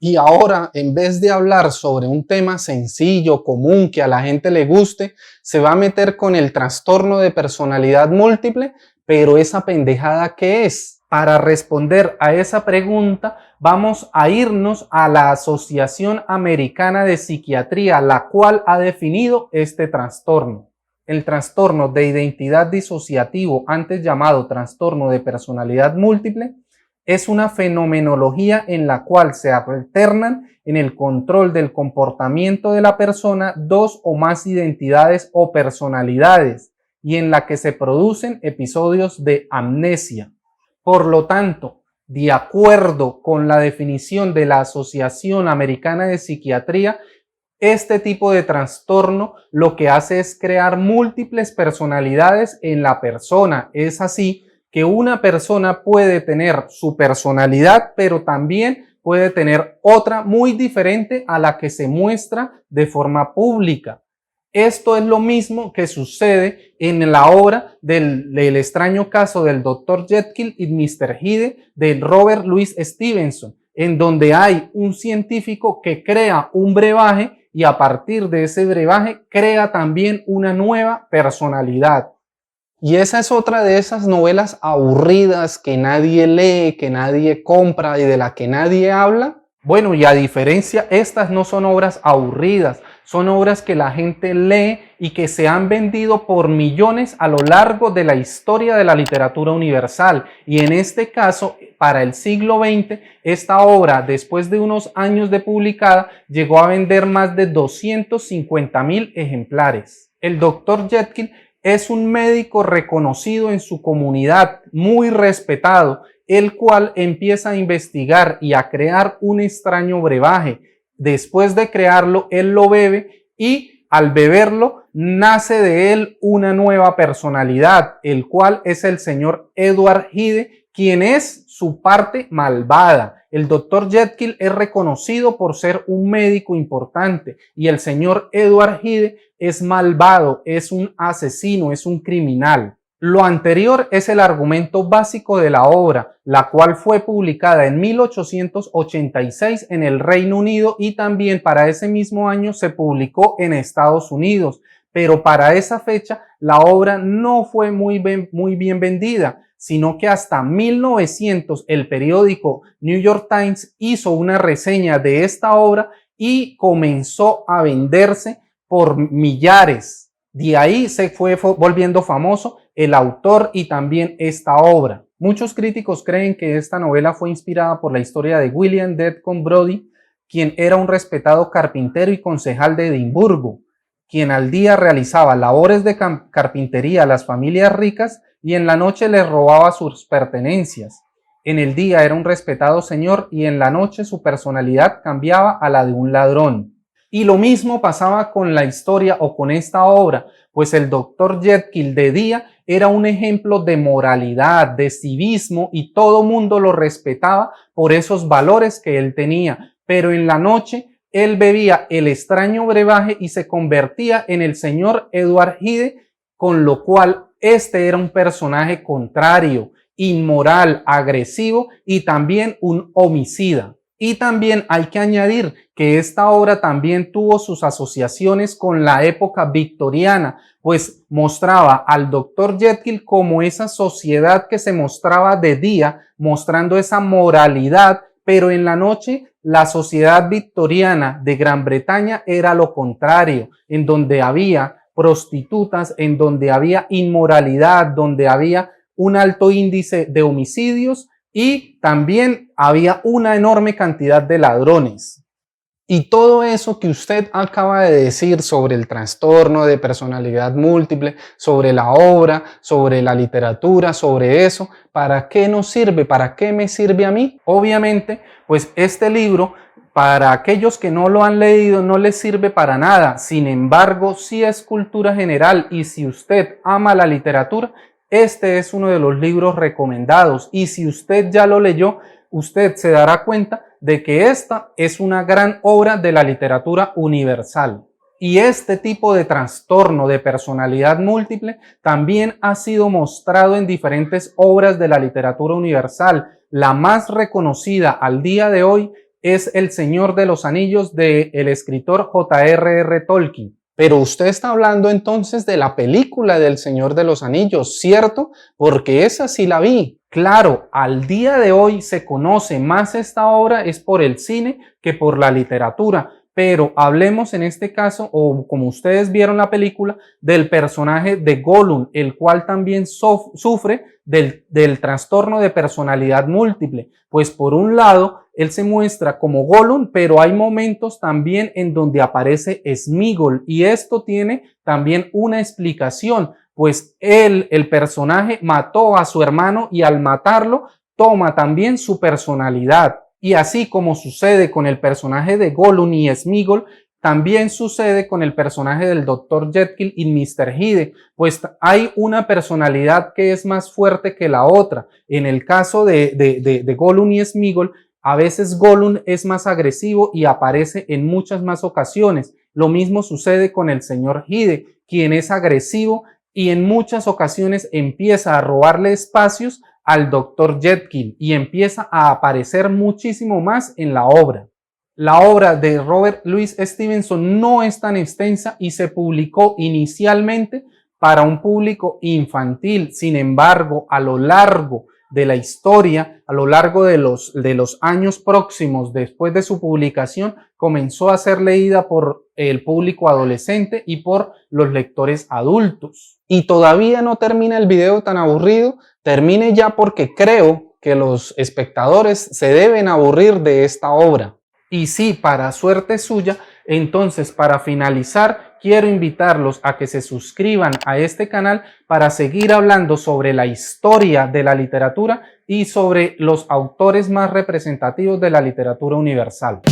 Y ahora, en vez de hablar sobre un tema sencillo, común, que a la gente le guste, se va a meter con el trastorno de personalidad múltiple, pero esa pendejada, ¿qué es? Para responder a esa pregunta, vamos a irnos a la Asociación Americana de Psiquiatría, la cual ha definido este trastorno. El trastorno de identidad disociativo, antes llamado trastorno de personalidad múltiple, es una fenomenología en la cual se alternan en el control del comportamiento de la persona dos o más identidades o personalidades y en la que se producen episodios de amnesia. Por lo tanto, de acuerdo con la definición de la Asociación Americana de Psiquiatría, este tipo de trastorno lo que hace es crear múltiples personalidades en la persona. Es así que una persona puede tener su personalidad, pero también puede tener otra muy diferente a la que se muestra de forma pública. Esto es lo mismo que sucede en la obra del extraño caso del Dr. Jekyll y Mr. Hyde de Robert Louis Stevenson, en donde hay un científico que crea un brebaje y a partir de ese brebaje crea también una nueva personalidad. Y esa es otra de esas novelas aburridas que nadie lee, que nadie compra y de la que nadie habla. Bueno, y a diferencia, estas no son obras aburridas, son obras que la gente lee y que se han vendido por millones a lo largo de la historia de la literatura universal. Y en este caso, para el siglo XX, esta obra, después de unos años de publicada, llegó a vender más de 250,000 ejemplares. El Dr. Jekyll es un médico reconocido en su comunidad, muy respetado, el cual empieza a investigar y a crear un extraño brebaje. Después de crearlo, él lo bebe y al beberlo nace de él una nueva personalidad, el cual es el señor Edward Hyde, quien es su parte malvada. El Dr. Jekyll es reconocido por ser un médico importante y el señor Edward Hyde es malvado, es un asesino, es un criminal. Lo anterior es el argumento básico de la obra, la cual fue publicada en 1886 en el Reino Unido y también para ese mismo año se publicó en Estados Unidos. Pero para esa fecha la obra no fue muy bien vendida, sino que hasta 1900 el periódico New York Times hizo una reseña de esta obra y comenzó a venderse por millares. De ahí se fue volviendo famoso el autor y también esta obra. Muchos críticos creen que esta novela fue inspirada por la historia de William Dedcon Brodie, quien era un respetado carpintero y concejal de Edimburgo, quien al día realizaba labores de carpintería a las familias ricas y en la noche les robaba sus pertenencias. En el día era un respetado señor y en la noche su personalidad cambiaba a la de un ladrón. Y lo mismo pasaba con la historia o con esta obra, pues el Dr. Jekyll de día era un ejemplo de moralidad, de civismo y todo mundo lo respetaba por esos valores que él tenía, pero en la noche él bebía el extraño brebaje y se convertía en el señor Edward Hyde, con lo cual este era un personaje contrario, inmoral, agresivo y también un homicida. Y también hay que añadir que esta obra también tuvo sus asociaciones con la época victoriana, pues mostraba al Dr. Jekyll como esa sociedad que se mostraba de día, mostrando esa moralidad, pero en la noche la sociedad victoriana de Gran Bretaña era lo contrario, en donde había prostitutas, en donde había inmoralidad, donde había un alto índice de homicidios y también había una enorme cantidad de ladrones. Y todo eso que usted acaba de decir sobre el trastorno de personalidad múltiple, sobre la obra, sobre la literatura, sobre eso, ¿para qué nos sirve? ¿Para qué me sirve a mí? Obviamente, pues este libro, para aquellos que no lo han leído, no les sirve para nada. Sin embargo, sí es cultura general y si usted ama la literatura, este es uno de los libros recomendados. Y si usted ya lo leyó, usted se dará cuenta de que esta es una gran obra de la literatura universal. Y este tipo de trastorno de personalidad múltiple también ha sido mostrado en diferentes obras de la literatura universal. La más reconocida al día de hoy es El Señor de los Anillos del escritor J.R.R. Tolkien. Pero usted está hablando entonces de la película del Señor de los Anillos, ¿cierto? Porque esa sí la vi. Claro, al día de hoy se conoce más esta obra es por el cine que por la literatura. Pero hablemos en este caso, o como ustedes vieron la película, del personaje de Gollum, el cual también sufre del trastorno de personalidad múltiple. Pues por un lado, él se muestra como Gollum, pero hay momentos también en donde aparece Sméagol, y esto tiene también una explicación, pues él, el personaje, mató a su hermano y al matarlo, toma también su personalidad. Y así como sucede con el personaje de Gollum y Sméagol, también sucede con el personaje del Dr. Jekyll y Mr. Hyde, pues hay una personalidad que es más fuerte que la otra. En el caso de Gollum y Sméagol, a veces Gollum es más agresivo y aparece en muchas más ocasiones. Lo mismo sucede con el señor Hyde, quien es agresivo y en muchas ocasiones empieza a robarle espacios al Dr. Jekyll y empieza a aparecer muchísimo más en la obra. La obra de Robert Louis Stevenson no es tan extensa y se publicó inicialmente para un público infantil. Sin embargo, a lo largo de la historia, a lo largo de los años próximos después de su publicación, comenzó a ser leída por el público adolescente y por los lectores adultos. Y todavía no termina el video tan aburrido. Termine ya porque creo que los espectadores se deben aburrir de esta obra. Y sí, para suerte suya, entonces para finalizar, quiero invitarlos a que se suscriban a este canal para seguir hablando sobre la historia de la literatura y sobre los autores más representativos de la literatura universal.